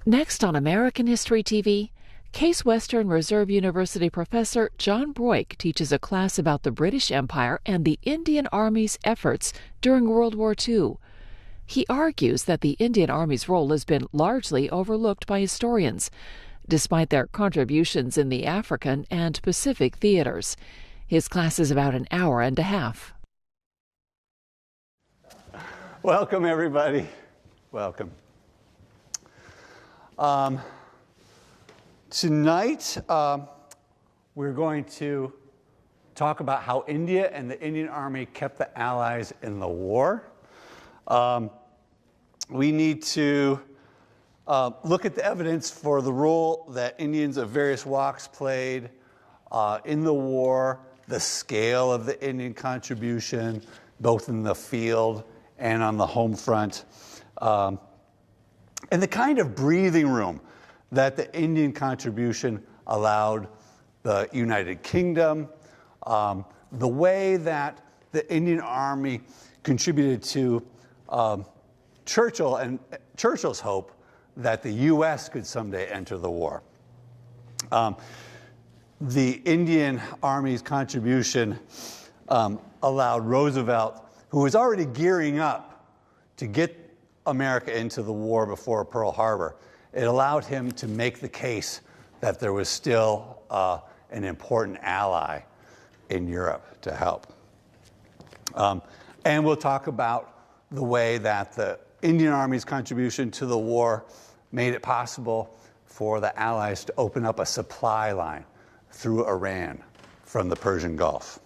Next on American History TV, Case Western Reserve University professor John Broik teaches a class about the British Empire and the Indian Army's efforts during World War II. He argues that the Indian Army's role has been largely overlooked by historians, despite their contributions in the African and Pacific theaters. His class is about an hour and a half. Welcome, everybody. Welcome. Tonight, we're going to talk about how India and the Indian Army kept the Allies in the war. We need to look at the evidence for the role that Indians of various walks played in the war, the scale of the Indian contribution, both in the field and on the home front, and the kind of breathing room that the Indian contribution allowed the United Kingdom, the way that the Indian Army contributed to Churchill and Churchill's hope that the U.S. could someday enter the war. The Indian Army's contribution allowed Roosevelt, who was already gearing up to get America into the war before Pearl Harbor, it allowed him to make the case that there was still an important ally in Europe to help. And we'll talk about the way that the Indian Army's contribution to the war made it possible for the Allies to open up a supply line through Iran from the Persian Gulf.